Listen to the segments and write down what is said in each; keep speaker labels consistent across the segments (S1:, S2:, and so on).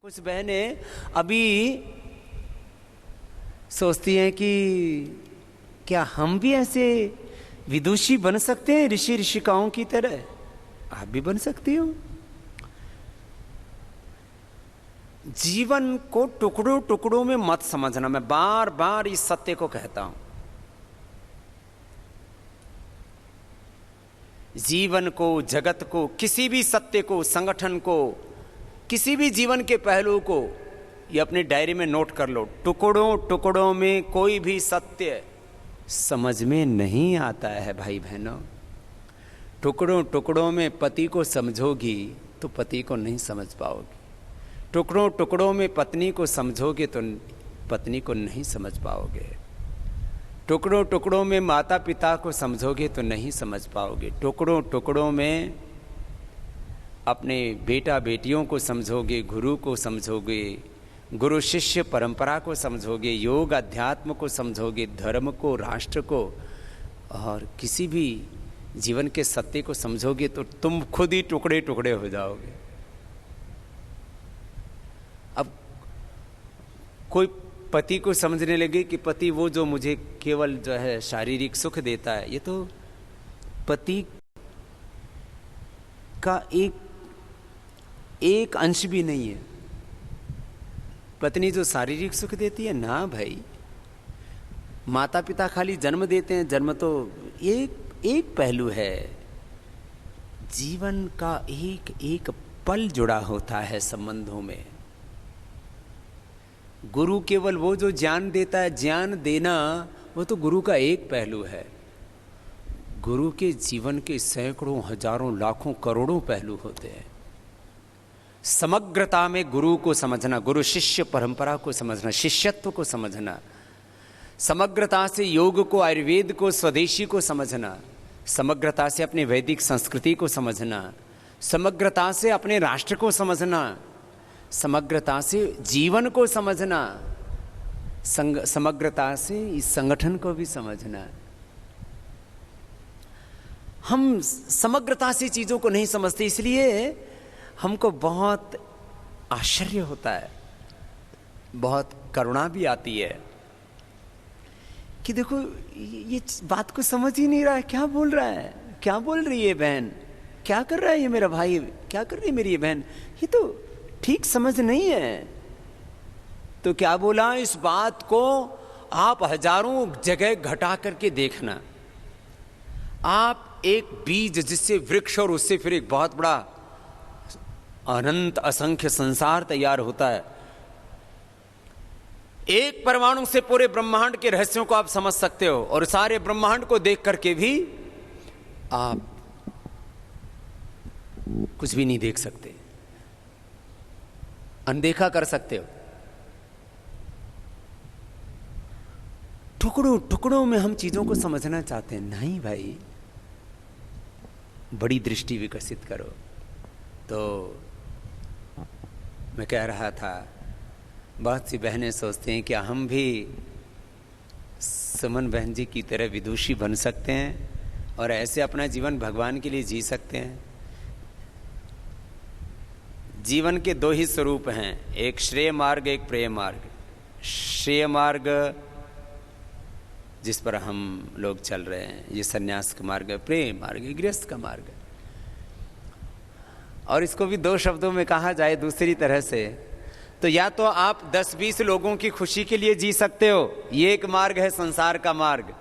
S1: कुछ बहनें अभी सोचती हैं कि क्या हम भी ऐसे विदुषी बन सकते हैं ऋषि ऋषिकाओं की तरह। आप भी बन सकती हो। जीवन को टुकड़ों टुकड़ों में मत समझना। मैं बार बार इस सत्य को कहता हूं। जीवन को, जगत को, किसी भी सत्य को, संगठन को, किसी भी जीवन के पहलू को ये अपने डायरी में नोट कर लो। टुकड़ों टुकड़ों में कोई भी सत्य समझ में नहीं आता है भाई बहनों। टुकड़ों टुकड़ों में पति को समझोगी तो पति को नहीं समझ पाओगी। टुकड़ों टुकड़ों में पत्नी को समझोगे तो पत्नी को नहीं समझ पाओगे। टुकड़ों टुकड़ों में माता पिता को समझोगे तो नहीं समझ पाओगे। टुकड़ों टुकड़ों में अपने बेटा बेटियों को समझोगे, गुरु को समझोगे, गुरु शिष्य परंपरा को समझोगे, योग अध्यात्म को समझोगे, धर्म को, राष्ट्र को, और किसी भी जीवन के सत्य को समझोगे तो तुम खुद ही टुकड़े टुकड़े हो जाओगे। अब कोई पति को समझने लगे कि पति वो जो मुझे केवल जो है शारीरिक सुख देता है, ये तो पति का एक अंश भी नहीं है। पत्नी जो शारीरिक सुख देती है ना भाई, माता पिता खाली जन्म देते हैं, जन्म तो एक पहलू है। जीवन का एक एक पल जुड़ा होता है संबंधों में। गुरु केवल वो जो ज्ञान देता है, ज्ञान देना वो तो गुरु का एक पहलू है। गुरु के जीवन के सैकड़ों, हजारों, लाखों, करोड़ों पहलू होते हैं। समग्रता में गुरु को समझना, गुरु शिष्य परंपरा को समझना, शिष्यत्व को समझना, समग्रता से योग को, आयुर्वेद को, स्वदेशी को समझना, समग्रता से अपने वैदिक संस्कृति को समझना, समग्रता से अपने राष्ट्र को समझना, समग्रता से जीवन को समझना, समग्रता से इस संगठन को भी समझना। हम समग्रता से चीजों को नहीं समझते, इसलिए हमको बहुत आश्चर्य होता है, बहुत करुणा भी आती है कि देखो ये बात को समझ ही नहीं रहा है। क्या बोल रहा है, क्या बोल रही है बहन, क्या कर रहा है ये मेरा भाई, क्या कर रही है मेरी ये बहन, ये तो ठीक समझ नहीं है। तो क्या बोला, इस बात को आप हजारों जगह घटा करके देखना। आप एक बीज जिससे वृक्ष और उससे फिर एक बहुत बड़ा अनंत असंख्य संसार तैयार होता है। एक परमाणु से पूरे ब्रह्मांड के रहस्यों को आप समझ सकते हो, और सारे ब्रह्मांड को देख करके भी आप कुछ भी नहीं देख सकते, अनदेखा कर सकते हो। टुकड़ों टुकड़ों में हम चीजों को समझना चाहते हैं। नहीं भाई, बड़ी दृष्टि विकसित करो। तो मैं कह रहा था, बहुत सी बहनें सोचती हैं क्या हम भी सुमन बहन जी की तरह विदुषी बन सकते हैं और ऐसे अपना जीवन भगवान के लिए जी सकते हैं। जीवन के दो ही स्वरूप हैं, एक श्रेय मार्ग, एक प्रेय मार्ग। श्रेय मार्ग जिस पर हम लोग चल रहे हैं, ये सन्यास का मार्ग है। प्रेय मार्ग गृहस्थ का मार्ग है। और इसको भी दो शब्दों में कहा जाए दूसरी तरह से, तो या तो आप 10-20 लोगों की खुशी के लिए जी सकते हो, ये एक मार्ग है संसार का मार्ग,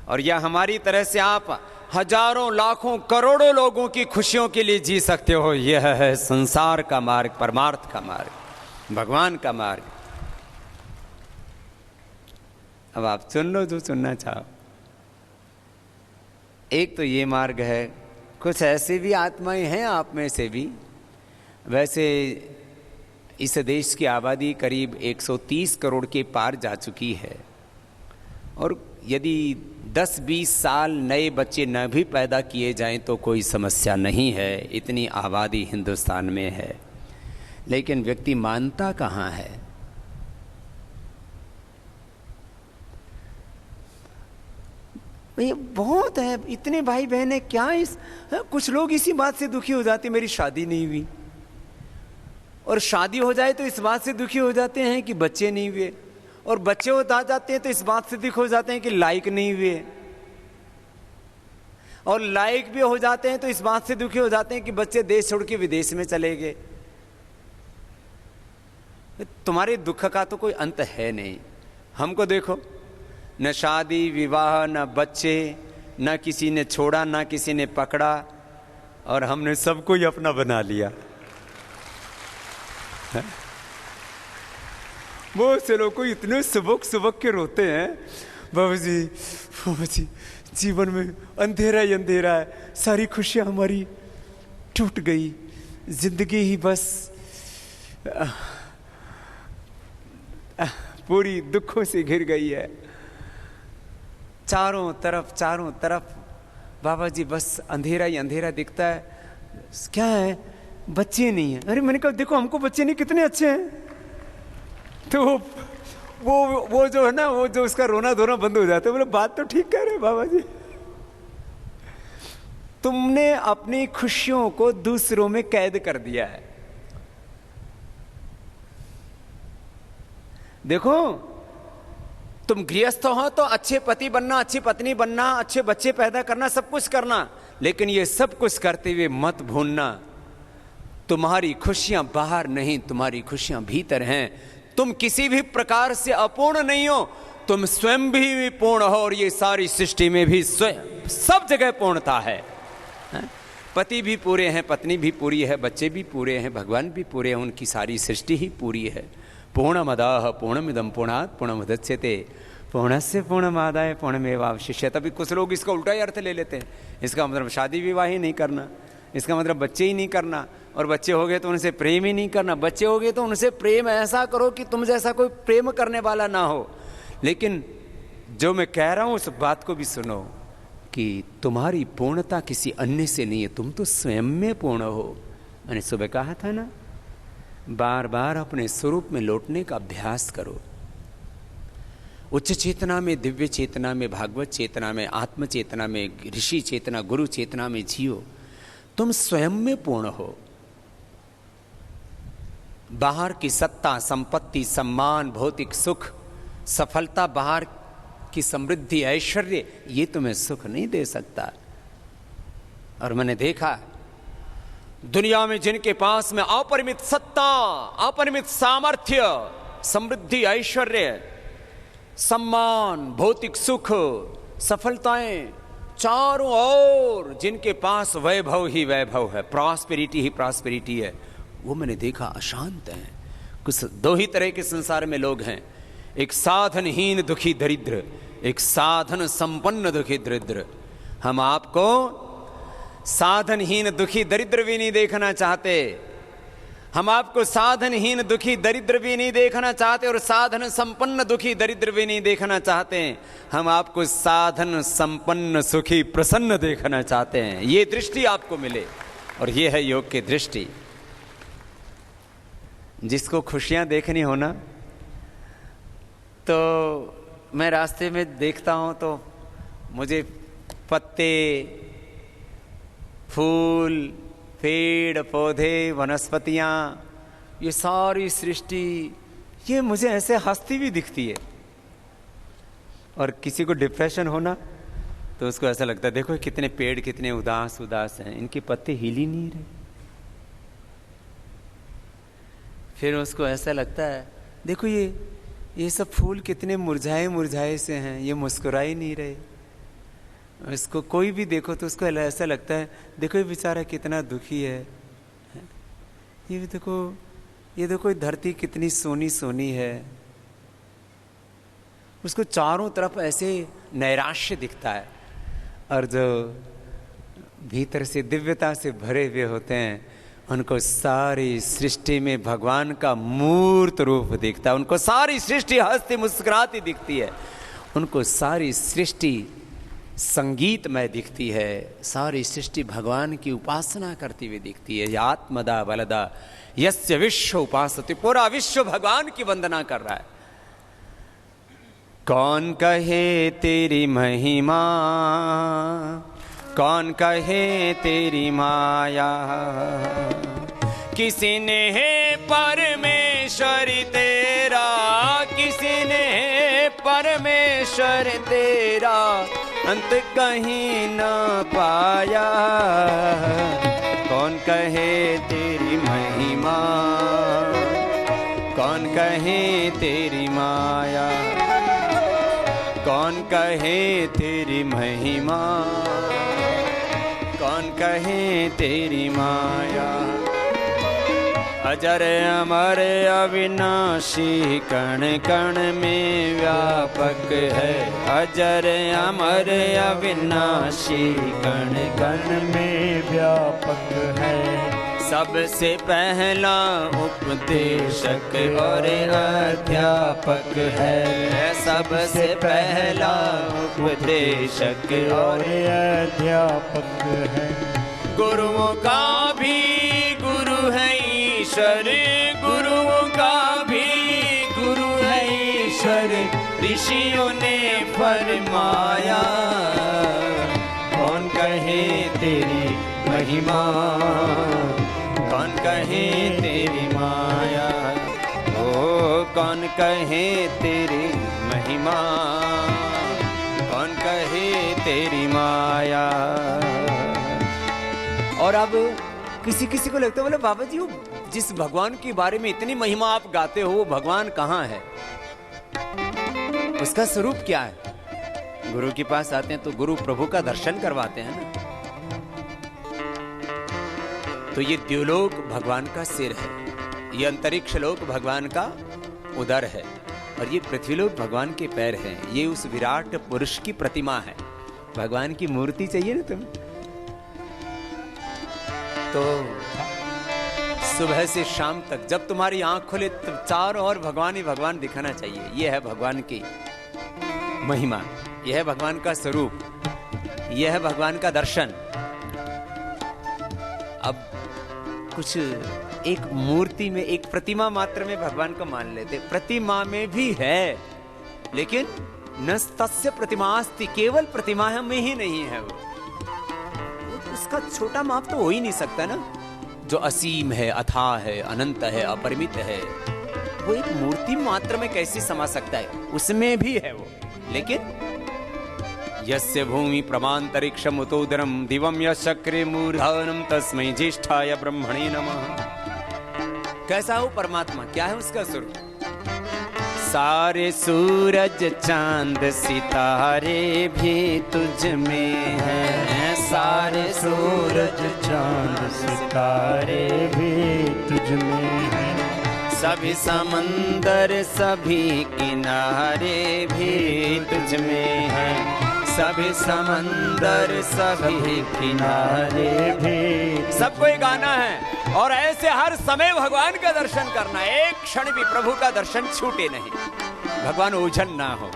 S1: और या हमारी तरह से आप हजारों, लाखों, करोड़ों लोगों की खुशियों के लिए जी सकते हो, यह है संसार का मार्ग, परमार्थ का मार्ग, भगवान का मार्ग। अब आप चुन लो जो चुनना चाहो। एक तो ये मार्ग है। कुछ ऐसे भी आत्माएं हैं आप में से भी। वैसे इस देश की आबादी करीब 130 करोड़ के पार जा चुकी है, और यदि 10-20 साल नए बच्चे न भी पैदा किए जाएं तो कोई समस्या नहीं है, इतनी आबादी हिंदुस्तान में है। लेकिन व्यक्ति मानता कहाँ है? ये बहुत है, इतने भाई बहन है, क्या कुछ लोग इसी बात से दुखी हो जाते मेरी शादी नहीं हुई। और शादी हो जाए तो इस बात से दुखी हो जाते हैं कि बच्चे नहीं हुए, और बच्चे होता जाते हैं तो इस बात से दुखी हो जाते हैं कि लायक नहीं हुए, और लायक भी हो जाते हैं तो इस बात से दुखी हो जाते हैं कि बच्चे देश छोड़ के विदेश में चले गए। तुम्हारे दुख का तो कोई अंत है नहीं। हमको देखो, न शादी विवाह, न बच्चे, न किसी ने छोड़ा, न किसी ने पकड़ा, और हमने सबको ही अपना बना लिया। वो से लोग को इतने सुबक सुबक के रोते हैं, बाबू जी जीवन में अंधेरा ही अंधेरा है, सारी खुशियां हमारी टूट गई, जिंदगी ही बस पूरी दुखों से घिर गई है। चारों तरफ बाबा जी बस अंधेरा ही अंधेरा दिखता है। क्या है? बच्चे नहीं है। अरे मैंने कहा देखो हमको बच्चे नहीं, कितने अच्छे हैं। तो वो जो है ना, वो जो उसका रोना धोना बंद हो जाता है। बोले बात तो ठीक कह रहे बाबा जी, तुमने अपनी खुशियों को दूसरों में कैद कर दिया है। देखो, तुम गृहस्थ हो तो अच्छे पति बनना, अच्छी पत्नी बनना, अच्छे बच्चे पैदा करना, सब कुछ करना, लेकिन ये सब कुछ करते हुए मत भूलना तुम्हारी खुशियां बाहर नहीं, तुम्हारी खुशियां भीतर हैं। तुम किसी भी प्रकार से अपूर्ण नहीं हो, तुम स्वयं भी पूर्ण हो, और ये सारी सृष्टि में भी स्वयं सब जगह पूर्णता है। पति भी पूरे हैं, पत्नी भी पूरी है, बच्चे भी पूरे हैं, भगवान भी पूरे हैं, उनकी सारी सृष्टि ही पूरी है। पूर्णमदाः पूर्णमिदं पूर्णात् पूर्णमुदच्यते पूर्णस्य पूर्णमादाय पूर्णमेवावशिष्यते। तभी कुछ लोग इसका उल्टा ही अर्थ ले लेते हैं। इसका मतलब शादी विवाह ही नहीं करना, इसका मतलब बच्चे ही नहीं करना, और बच्चे हो गए तो उनसे प्रेम ही नहीं करना। बच्चे हो गए तो उनसे प्रेम ऐसा करो कि तुम जैसा कोई प्रेम करने वाला ना हो। लेकिन जो मैं कह रहा हूं उस बात को भी सुनो कि तुम्हारी पूर्णता किसी अन्य से नहीं है, तुम तो स्वयं में पूर्ण हो। मैंने सुबह कहा था ना, बार बार अपने स्वरूप में लौटने का अभ्यास करो। उच्च चेतना में, दिव्य चेतना में, भागवत चेतना में, आत्म चेतना में, ऋषि चेतना, गुरु चेतना में जियो। तुम स्वयं में पूर्ण हो। बाहर की सत्ता, संपत्ति, सम्मान, भौतिक सुख, सफलता, बाहर की समृद्धि, ऐश्वर्य, ये तुम्हें सुख नहीं दे सकता। और मैंने देखा दुनिया में जिनके पास में अपरिमित सत्ता, अपरिमित सामर्थ्य, समृद्धि, ऐश्वर्य, सम्मान, भौतिक सुख, सफलताएं, चारों ओर जिनके पास वैभव ही वैभव है, प्रॉस्पेरिटी ही प्रॉस्पेरिटी है, वो मैंने देखा अशांत हैं। कुछ दो ही तरह के संसार में लोग हैं, एक साधनहीन दुखी दरिद्र, एक साधन संपन्न दुखी दरिद्र। हम आपको साधनहीन दुखी दरिद्र भी नहीं देखना चाहते, हम आपको साधनहीन दुखी दरिद्र भी नहीं देखना चाहते, और साधन संपन्न दुखी दरिद्र भी नहीं देखना चाहते। हम आपको साधन संपन्न सुखी प्रसन्न देखना चाहते हैं। ये दृष्टि आपको मिले, और ये है योग की दृष्टि। जिसको खुशियां देखनी हो ना, तो मैं रास्ते में देखता हूं तो मुझे पत्ते, फूल, पेड़ पौधे, वनस्पतियाँ, ये सारी सृष्टि, ये मुझे ऐसे हंसती भी दिखती है। और किसी को डिप्रेशन होना तो उसको ऐसा लगता है देखो कितने पेड़ कितने उदास उदास हैं, इनके पत्ते हिल ही नहीं रहे। फिर उसको ऐसा लगता है देखो ये सब फूल कितने मुरझाए मुरझाए से हैं, ये मुस्कुरा ही नहीं रहे। इसको कोई भी देखो तो उसको ऐसा लगता है देखो ये बेचारा कितना दुखी है, ये देखो धरती कितनी सोनी सोनी है। उसको चारों तरफ ऐसे नैराश्य दिखता है, और जो भीतर से दिव्यता से भरे हुए होते हैं उनको सारी सृष्टि में भगवान का मूर्त रूप दिखता है। उनको सारी सृष्टि हंसती मुस्कुराती दिखती है, उनको सारी सृष्टि संगीतमय दिखती है, सारी सृष्टि भगवान की उपासना करती हुई दिखती है। आत्मदा बलदा यस्य विश्व उपासते, पूरा विश्व भगवान की वंदना कर रहा है। कौन कहे तेरी महिमा, कौन कहे तेरी माया, किसी ने है परमेश्वर तेरा, किसी ने परमेश्वर तेरा अंत कहीं न पाया। कौन कहे तेरी महिमा, कौन कहे तेरी माया, कौन कहे तेरी महिमा, कौन कहे तेरी माया। अजर अमर अविनाशी कण कण में व्यापक है, अजर अमर अविनाशी कण कण में व्यापक है। सबसे पहला उपदेशक और अध्यापक है, सबसे पहला उपदेशक और अध्यापक है। गुरुओं का भी गुरु है ईश्वर, गुरुओं का भी गुरु है ईश्वर, ऋषियों ने फरमाया। कौन कहे तेरी महिमा, कौन कहे तेरी माया, ओ कौन कहे तेरी महिमा, कौन कहे तेरी माया। और अब किसी किसी को लगता है बोले बाबा जी वो जिस भगवान के बारे में इतनी महिमा आप गाते हो वो भगवान कहाँ है, उसका स्वरूप क्या है। गुरु के पास आते हैं तो गुरु प्रभु का दर्शन करवाते हैं ना। तो ये द्युलोक भगवान का सिर है, ये अंतरिक्ष लोक भगवान का उदर है, और ये पृथ्वीलोक भगवान के पैर हैं। ये उस विराट पुरुष की प्रतिमा है। भगवान की मूर्ति चाहिए ना तुम्हें, तो सुबह से शाम तक जब तुम्हारी आंख खुले तो चारों ओर भगवान ही भगवान दिखाना चाहिए। यह है भगवान की महिमा, यह है भगवान का स्वरूप, यह है भगवान का दर्शन। अब कुछ एक मूर्ति में, एक प्रतिमा मात्र में भगवान को मान लेते। प्रतिमा में भी है, लेकिन न तस्य प्रतिमास्ति, केवल प्रतिमा में ही नहीं है वो। उसका छोटा माप तो हो ही नहीं सकता ना। जो असीम है, अथाह है, अनंत है, अपरिमित है, वो एक मूर्ति मात्र में कैसे समा सकता है। उसमें भी है वो। लेकिन यस्य भूमि प्रमांतरिक्षम उतोदरम दिवम यशक्रे मूर्धनम तस्मै ज्येष्ठाय ब्रह्मणे नमः। कैसा हो परमात्मा, क्या है उसका स्वरूप। सारे सूरज चांद सितारे भी तुझ में हैं, सारे सूरज चांद सितारे भी तुझ में हैं। सभी समंदर सभी किनारे भी तुझ में हैं, सभी समंदर सभी किनारे भी। सबको ही गाना है और ऐसे हर समय भगवान का दर्शन करना, एक क्षण भी प्रभु का दर्शन छूटे नहीं, भगवान ओझल ना हो।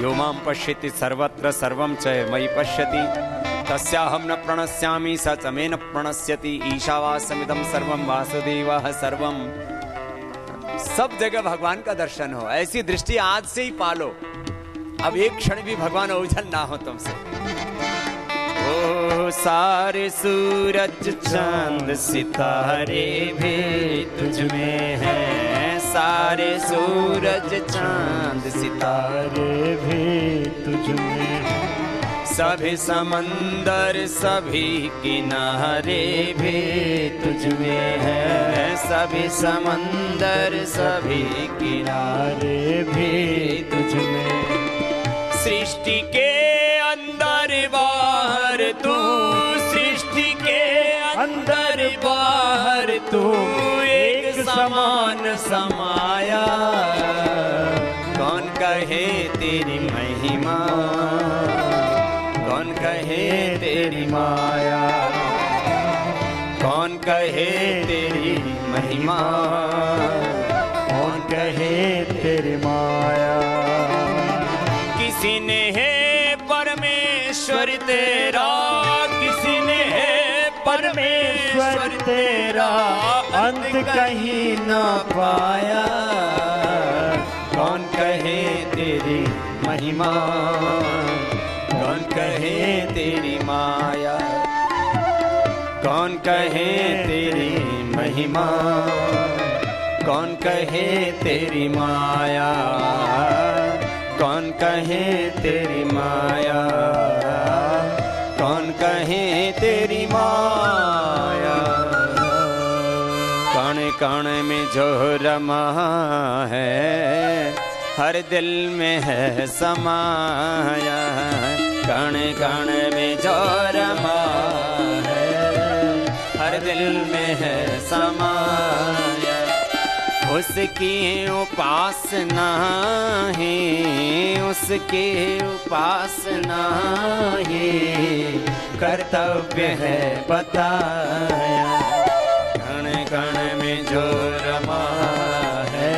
S1: यो मां पश्यति सर्वत्र सर्वं च मयि पश्यति, तस्याहं न प्रणश्यामि स च मे न प्रणश्यति। ईशावास्यमिदं सर्वं वासुदेवः सर्वं। सब जगह भगवान का दर्शन हो, ऐसी दृष्टि आज से ही पालो। अब एक क्षण भी भगवान ओझल ना हो तुमसे। ओ सारे सूरज चांद सितारे भी तुझ में हैं, सारे सूरज चांद सितारे भी तुझ में हैं। सभी समंदर सभी किनारे भी तुझ में हैं, सभी समंदर सभी किनारे भी तुझ में। सृष्टि के अंदर बाहर तू, सृष्टि के अंदर बाहर तू एक समान समाया। कौन कहे तेरी महिमा, कौन कहे तेरी माया, कौन कहे तेरी महिमा, कौन कहे तेरी माया। किसी ने है परमेश्वर तेरा, किसी ने है परमेश्वर तेरा अंत कहीं न पाया। कौन कहे तेरी महिमा, कौन कहे तेरी माया, कौन कहे तेरी महिमा। कौन कहे तेरी माया, कौन कहे तेरी माया, कौन कहे तेरी माया। कण कण में जो रमा है, हर दिल में है समाया। कण कण में जो रमा है, हर दिल में है समाया। उसकी उपासना है, उसकी उपासना है, कर्तव्य है बताया। कण कण में जो रमा है,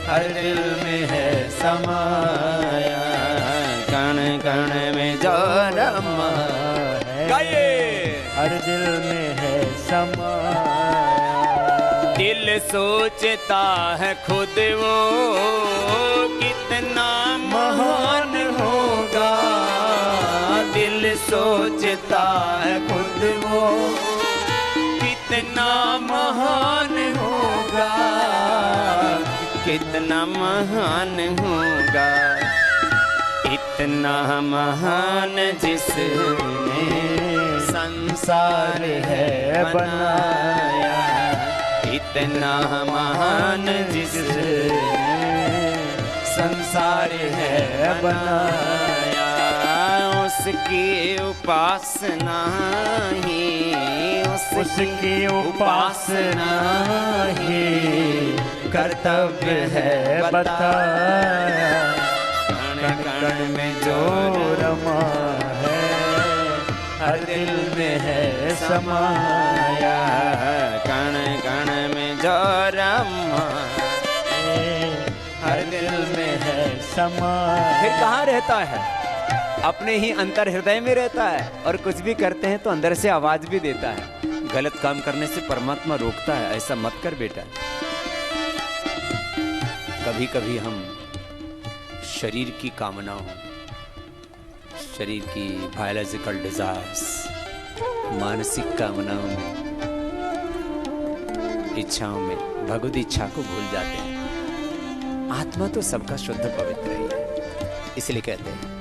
S1: हर दिल में है समाया। कण कण में जो रमा है,
S2: हर दिल में है समाया।
S1: दिल सोचता है खुद वो कितना महान होगा। दिल सोचता है खुद वो कितना महान होगा, कितना महान होगा। इतना महान जिसने संसार है बनाया। इतना महान जिसने संसार है बनाया। उसकी उपासना ही,
S2: उसकी उपासना ही,
S1: कर्तव्य है बताया। कण कण में जो
S2: रमा है,
S1: हर दिल में है समाया। कण कण में जो रमा है, हर दिल में है
S2: समाया।
S1: फिर कहाँ रहता है? अपने ही अंतर हृदय में रहता है। और कुछ भी करते हैं तो अंदर से आवाज भी देता है, गलत काम करने से परमात्मा रोकता है, ऐसा मत कर बेटा। कभी कभी हम शरीर की कामनाओं, शरीर की बायोलॉजिकल डिजायर्स, मानसिक कामनाओं में, इच्छाओं में भगवत इच्छा को भूल जाते हैं। आत्मा तो सबका शुद्ध पवित्र ही है, इसलिए कहते हैं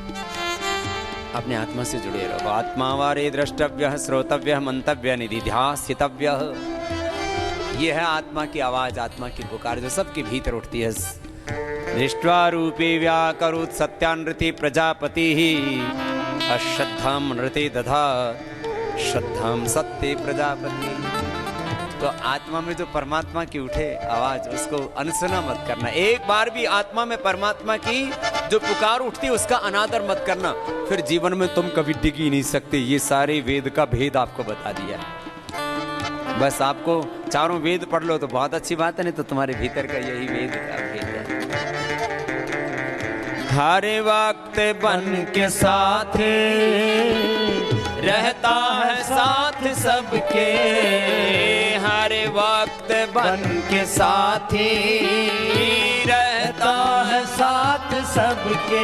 S1: अपने आत्मा से जुड़े रहो। आत्मा वारे द्रष्टव्य श्रोतव्य मंतव्य निधिध्यासितव्य। यह है आत्मा की आवाज, आत्मा की पुकार जो सबके भीतर उठती है। दृष्ट्वा रूपे व्याकरोत् सत्यानृति प्रजापति अश्रद्धाम नृते दधा श्रद्धाम सत्य प्रजापति। तो आत्मा में जो परमात्मा की उठे आवाज, उसको अनसुना मत करना। एक बार भी आत्मा में परमात्मा की जो पुकार उठती है उसका अनादर मत करना, फिर जीवन में तुम कभी टिक ही नहीं सकते। ये सारे वेद का भेद आपको बता दिया। बस आपको चारों वेद पढ़ लो तो बहुत अच्छी बात है, नहीं तो तुम्हारे भीतर का यही वेद का भेद है। हर वक्त बन के साथ रहता है साथ सबके। हर वक्त बन के साथ रहता है साथ सबके,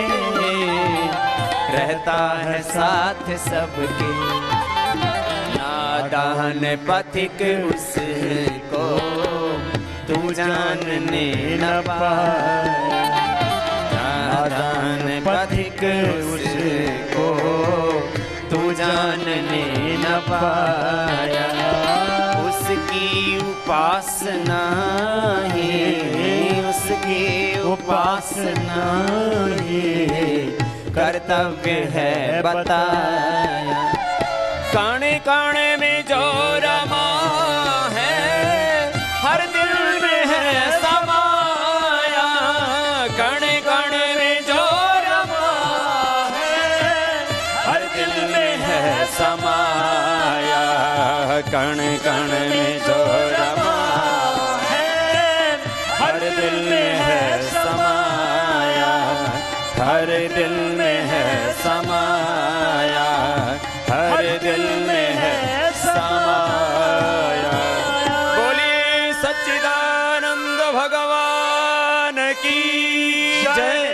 S1: रहता है साथ सबके। नादान पथिक उसको तू जानने न पाया। नादान पथिक उसको तू जानने न पाया। उसकी उपासना है, उसकी उपासना है, कर्तव्य है बताया। काने काने में जो रमा है, हर दिल में है समाया। काने काने में जो रमा है, हर दिल में है समाया। कण कण में जो रमा है, हर दिल में है समाया। हर दिल में है समाया, हर दिल में है समाया। बोलिए सच्चिदानंद भगवान की जय।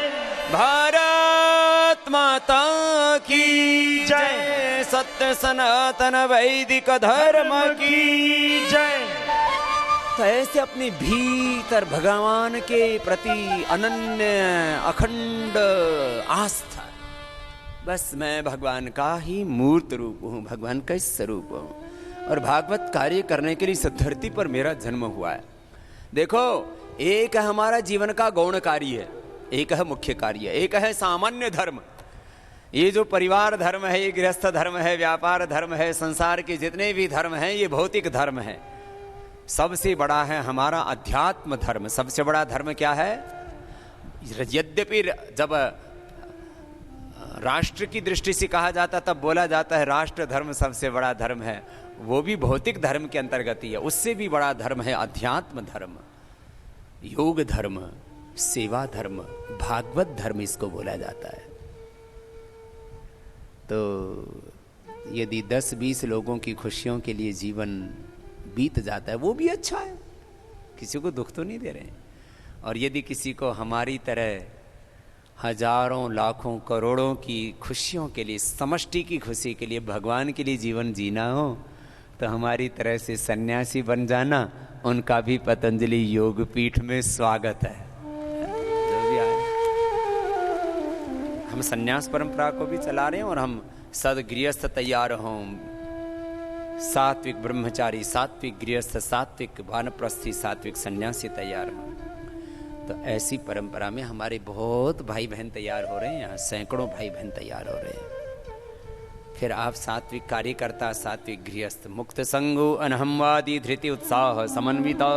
S1: भारत माता की जय। सत्य सनातन वैदिक धर्म की जय। तो ऐसे अपने भीतर भगवान के प्रति अनन्य अखंड आस्था, बस मैं भगवान का ही मूर्त रूप हूँ, भगवान का ही स्वरूप हूँ और भागवत कार्य करने के लिए इस धरती पर मेरा जन्म हुआ है। देखो, एक है हमारा जीवन का गौण कार्य है, एक है मुख्य कार्य, एक है सामान्य धर्म। ये जो परिवार धर्म है, ये गृहस्थ धर्म है, व्यापार धर्म है, संसार के जितने भी धर्म हैं ये भौतिक धर्म है। सबसे बड़ा है हमारा अध्यात्म धर्म। सबसे बड़ा धर्म क्या है? यद्यपि जब राष्ट्र की दृष्टि से कहा जाता तब बोला जाता है राष्ट्र धर्म सबसे बड़ा धर्म है, वो भी भौतिक धर्म के अंतर्गत ही है। उससे भी बड़ा धर्म है अध्यात्म धर्म, योग धर्म, सेवा धर्म, भागवत धर्म इसको बोला जाता है। तो यदि 10-20 लोगों की खुशियों के लिए जीवन बीत जाता है वो भी अच्छा है, किसी को दुख तो नहीं दे रहे हैं। और यदि किसी को हमारी तरह हजारों लाखों करोड़ों की खुशियों के लिए, समष्टि की खुशी के लिए, भगवान के लिए जीवन जीना हो तो हमारी तरह से सन्यासी बन जाना, उनका भी पतंजलि योग पीठ में स्वागत है। जो भी आए, हम सन्यास परंपरा को भी चला रहे हैं और हम सदगृहस्थ तैयार हों, सात्विक ब्रह्मचारी, सात्विक गृहस्थ, सात्विक वानप्रस्थी, सात्विक सन्यासी तैयार हों। तो ऐसी परंपरा में हमारे बहुत भाई बहन तैयार हो रहे हैं, यहाँ सैकड़ों भाई बहन तैयार हो रहे हैं। फिर आप सात्विक कार्यकर्ता, सात्विक गृहस्थ, मुक्त संगो अनहमवादी धृति उत्साह समन्विता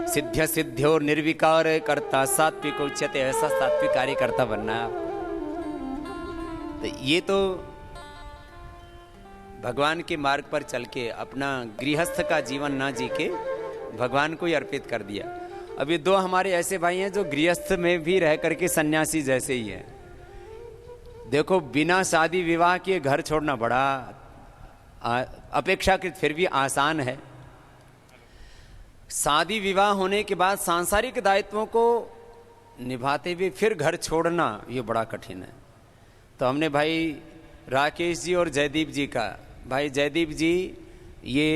S1: सिद्ध्य सिद्ध्यो निर्विकार करता सात्विक उच्यते, ऐसा सात्विक कार्यकर्ता बनना है आपको। तो ये तो भगवान के मार्ग पर चल के अपना गृहस्थ का जीवन ना जी के भगवान को ही अर्पित कर दिया। अब ये दो हमारे ऐसे भाई हैं जो गृहस्थ में भी रह करके सन्यासी जैसे ही हैं। देखो, बिना शादी विवाह किए घर छोड़ना बड़ा अपेक्षाकृत फिर भी आसान है। शादी विवाह होने के बाद सांसारिक दायित्वों को निभाते हुए फिर घर छोड़ना ये बड़ा कठिन है। तो हमने भाई राकेश जी और जयदीप जी का, भाई जयदीप जी ये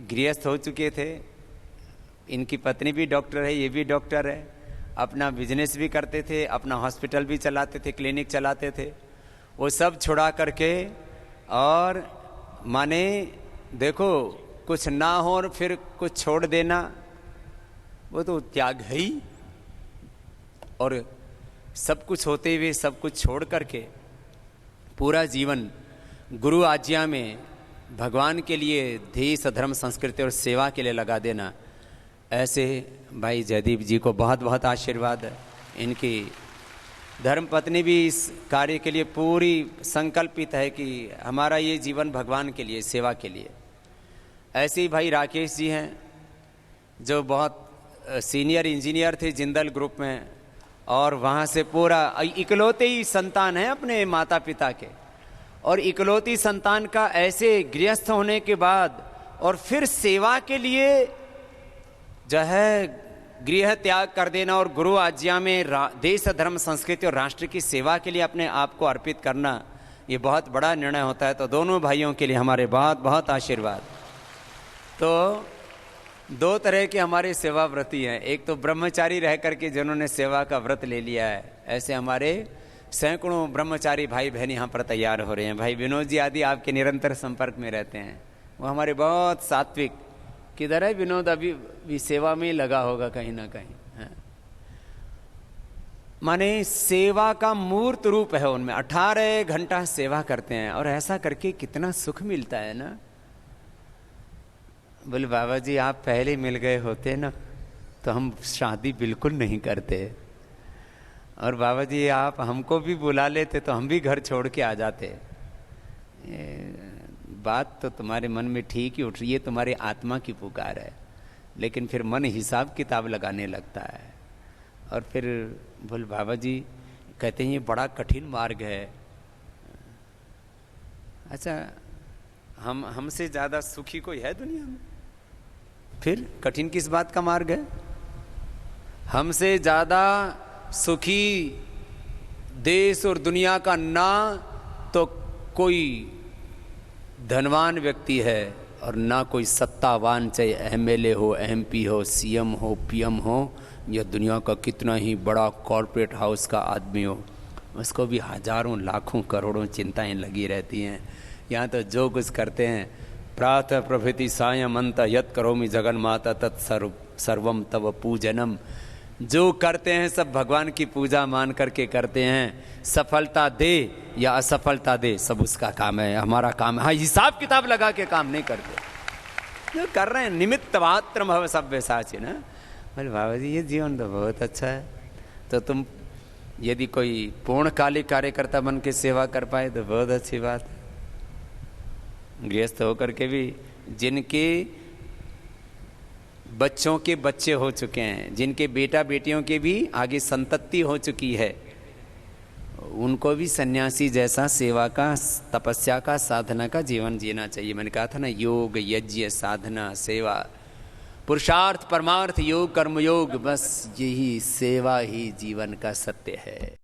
S1: गृहस्थ हो चुके थे, इनकी पत्नी भी डॉक्टर है, ये भी डॉक्टर है, अपना बिजनेस भी करते थे, अपना हॉस्पिटल भी चलाते थे, क्लिनिक चलाते थे। वो सब छुड़ा करके और माने देखो कुछ ना हो और फिर कुछ छोड़ देना, वो तो त्याग है ही। और सब कुछ होते हुए सब कुछ छोड़ करके पूरा जीवन गुरु आज्ञा में भगवान के लिए, देश धर्म संस्कृति और सेवा के लिए लगा देना, ऐसे भाई जयदीप जी को बहुत बहुत आशीर्वाद है। इनकी धर्मपत्नी भी इस कार्य के लिए पूरी संकल्पित है कि हमारा ये जीवन भगवान के लिए, सेवा के लिए। ऐसे ही भाई राकेश जी हैं जो बहुत सीनियर इंजीनियर थे जिंदल ग्रुप में, और वहाँ से पूरा इकलौते ही संतान है अपने माता पिता के, और इकलौती संतान का ऐसे गृहस्थ होने के बाद और फिर सेवा के लिए जो है गृह त्याग कर देना और गुरु आज्ञा में देश धर्म संस्कृति और राष्ट्र की सेवा के लिए अपने आप को अर्पित करना, ये बहुत बड़ा निर्णय होता है। तो दोनों भाइयों के लिए हमारे बहुत बहुत आशीर्वाद। तो दो तरह के हमारे सेवा व्रती हैं, एक तो ब्रह्मचारी रह करके जिन्होंने सेवा का व्रत ले लिया है, ऐसे हमारे सैकड़ों ब्रह्मचारी भाई बहन यहाँ पर तैयार हो रहे हैं। भाई विनोद जी आदि आपके निरंतर संपर्क में रहते हैं, वो हमारे बहुत सात्विक। किधर है विनोद? अभी भी सेवा में ही लगा होगा कहीं ना कहीं है। माने सेवा का मूर्त रूप है उनमें, 18 घंटा सेवा करते हैं और ऐसा करके कितना सुख मिलता है ना। बोले बाबा जी आप पहले मिल गए होते ना तो हम शादी बिल्कुल नहीं करते, और बाबा जी आप हमको भी बुला लेते तो हम भी घर छोड़ के आ जाते। बात तो तुम्हारे मन में ठीक ही उठ रही है, तुम्हारे आत्मा की पुकार है, लेकिन फिर मन हिसाब किताब लगाने लगता है। और फिर बोल बाबा जी कहते हैं ये बड़ा कठिन मार्ग है। अच्छा, हमसे ज़्यादा सुखी कोई है दुनिया में? फिर कठिन किस बात का मार्ग है? हमसे ज़्यादा सुखी देश और दुनिया का ना तो कोई धनवान व्यक्ति है और ना कोई सत्तावान, चाहे एमएलए हो, एमपी हो, सीएम हो, पीएम हो, या दुनिया का कितना ही बड़ा कॉरपोरेट हाउस का आदमी हो, उसको भी हजारों लाखों करोड़ों चिंताएं लगी रहती हैं। यहाँ तो जो कुछ करते हैं, प्रातः प्रभृति सायं अंत यत् करोमि जगन माता तत्सर्व सर्वम तव पूजनम, जो करते हैं सब भगवान की पूजा मान करके करते हैं। सफलता दे या असफलता दे, सब उसका काम है, हमारा काम है। हाँ, हिसाब किताब लगा के काम नहीं करते, जो कर रहे हैं निमित्त मात्र भव सभ्य साची ना। बोले बाबा जी ये जीवन तो बहुत अच्छा है। तो तुम यदि कोई पूर्णकालिक कार्यकर्ता बन के सेवा कर पाए तो बहुत अच्छी बात है। गृहस्थ होकर के भी जिनके बच्चों के बच्चे हो चुके हैं, जिनके बेटा बेटियों के भी आगे संतति हो चुकी है, उनको भी सन्यासी जैसा सेवा का, तपस्या का, साधना का जीवन जीना चाहिए। मैंने कहा था ना, योग, यज्ञ, साधना, सेवा, पुरुषार्थ, परमार्थ, योग, कर्मयोग, बस यही सेवा ही जीवन का सत्य है।